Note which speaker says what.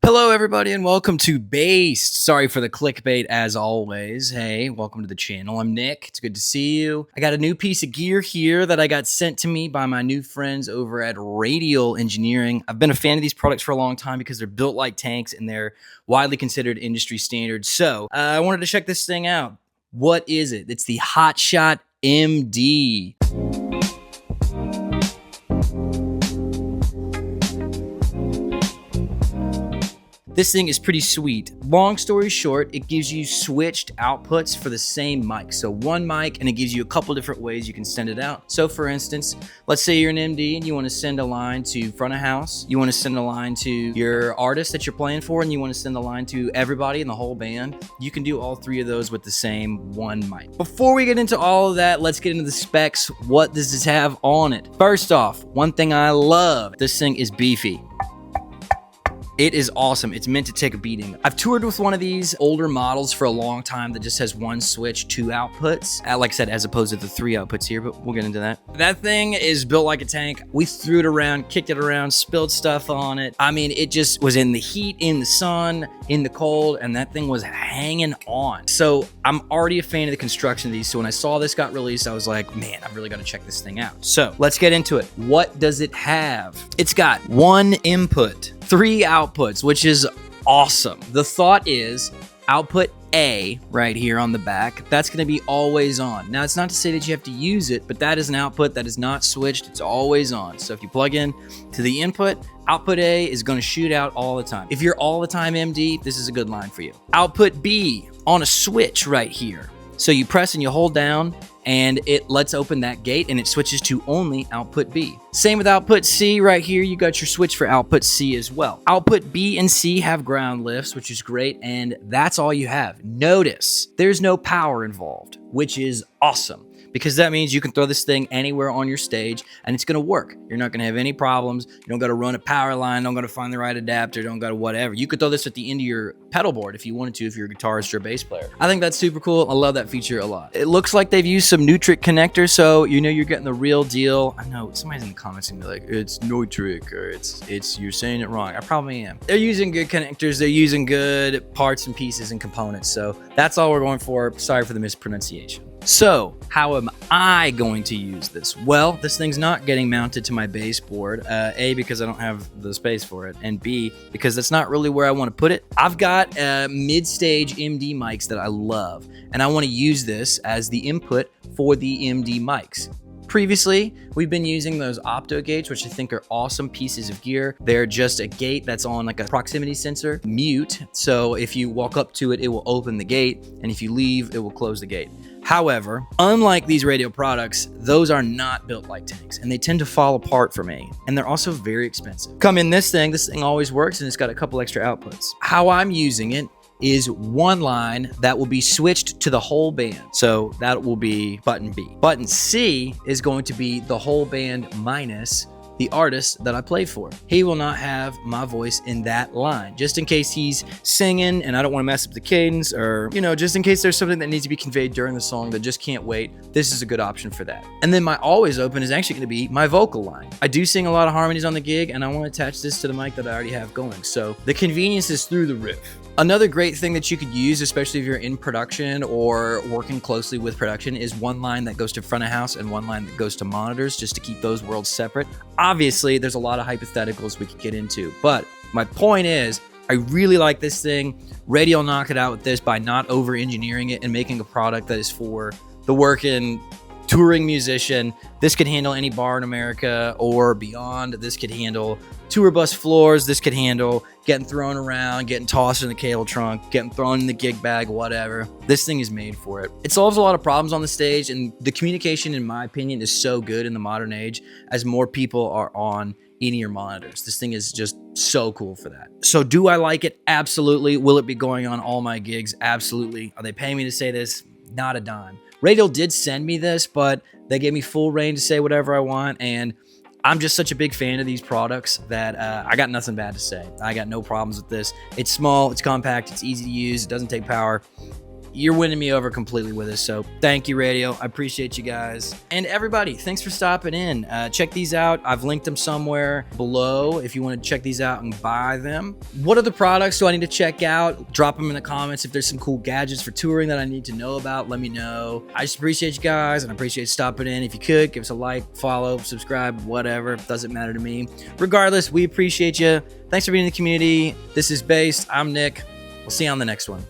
Speaker 1: Hello, everybody, and welcome to Based. Sorry for the clickbait as always. Hey, welcome to the channel. I'm Nick. It's good to see you. I got a new piece of gear here that I got sent to me by my new friends over at Radial Engineering. I've been a fan of these products for a long time because they're built like tanks and they're widely considered industry standards. So I wanted to check this thing out. What is it? It's the HotShot MD. This thing is pretty sweet. Long story short, it gives you switched outputs for the same mic. So one mic, and it gives you a couple different ways you can send it out. So for instance, let's say you're an MD and you want to send a line to front of house. You want to send a line to your artist that you're playing for, and you want to send a line to everybody in the whole band. You can do all three of those with the same one mic. Before we get into all of that, let's get into the specs. What does this have on it? First off, one thing I love, this thing is beefy. It is awesome. It's meant to take a beating. I've toured with one of these older models for a long time that just has one switch, two outputs. Like I said, as opposed to the three outputs here, but we'll get into that. That thing is built like a tank. We threw it around, kicked it around, spilled stuff on it. I mean, it just was in the heat, in the sun, in the cold, and that thing was hanging on. So I'm already a fan of the construction of these. So when I saw this got released, I was like, man, I've really got to check this thing out. So let's get into it. What does it have? It's got one input, three outputs, which is awesome. The thought is output A right here on the back, that's going to be always on. Now, it's not to say that you have to use it, but that is an output that is not switched. It's always on. So if you plug in to the input, output A is going to shoot out all the time. If you're all the time MD, this is a good line for you. Output B on a switch right here. So you press and you hold down, and it lets open that gate and it switches to only output B. Same with output C right here. You got your switch for output C as well. Output B and C have ground lifts, which is great, and that's all you have. Notice there's no power involved, which is awesome, because that means you can throw this thing anywhere on your stage and it's gonna work. You're not gonna have any problems. You don't gotta run a power line, don't gotta find the right adapter, don't gotta whatever. You could throw this at the end of your pedal board if you wanted to, if you're a guitarist or a bass player. I think that's super cool. I love that feature a lot. It looks like they've used some Nutric connectors, so you know you're getting the real deal. I know somebody's in the comments and be like, it's Nutric, or it's you're saying it wrong. I probably am. They're using good connectors, they're using good parts and pieces and components, so that's all we're going for. Sorry for the mispronunciation. So how am I going to use this? Well, this thing's not getting mounted to my baseboard. A, because I don't have the space for it, and B, because that's not really where I want to put it. I've got mid-stage MD mics that I love, and I want to use this as the input for the MD mics. Previously, we've been using those opto gates, which I think are awesome pieces of gear. They're just a gate that's on like a proximity sensor, mute. So if you walk up to it, it will open the gate, and if you leave, it will close the gate. However, unlike these Radial products, those are not built like tanks, and they tend to fall apart for me, and they're also very expensive. Come in this thing always works, and it's got a couple extra outputs. How I'm using it is one line that will be switched to the whole band. So that will be button B. Button C is going to be the whole band minus the artist that I play for. He will not have my voice in that line, just in case he's singing and I don't want to mess up the cadence, or, you know, just in case there's something that needs to be conveyed during the song that just can't wait. This is a good option for that. And then my always open is actually going to be my vocal line. I do sing a lot of harmonies on the gig, and I want to attach this to the mic that I already have going. So the convenience is through the roof. Another great thing that you could use, especially if you're in production or working closely with production, is one line that goes to front of house and one line that goes to monitors, just to keep those worlds separate. Obviously, there's a lot of hypotheticals we could get into, but my point is, I really like this thing. Radial knocked it out with this by not over-engineering it and making a product that is for the working touring musician. This could handle any bar in America or beyond. This could handle tour bus floors. This could handle getting thrown around, getting tossed in the cable trunk, getting thrown in the gig bag, whatever. This thing is made for it. It solves a lot of problems on the stage, and the communication, in my opinion, is so good in the modern age as more people are on in-ear monitors. This thing is just so cool for that. So do I like it? Absolutely. Will it be going on all my gigs? Absolutely. Are they paying me to say this? Not a dime. Radial did send me this, but they gave me full reign to say whatever I want, and I'm just such a big fan of these products that I got nothing bad to say. I got no problems with this. It's small, it's compact, it's easy to use, it doesn't take power. you're winning me over completely with this. So thank you, Radio. I appreciate you guys. And everybody, thanks for stopping in. Check these out. I've linked them somewhere below if you want to check these out and buy them. What other products do I need to check out? Drop them in the comments. If there's some cool gadgets for touring that I need to know about, let me know. I just appreciate you guys, and I appreciate stopping in. If you could, give us a like, follow, subscribe, whatever. Doesn't matter to me. Regardless, we appreciate you. Thanks for being in the community. This is Based. I'm Nick. We'll see you on the next one.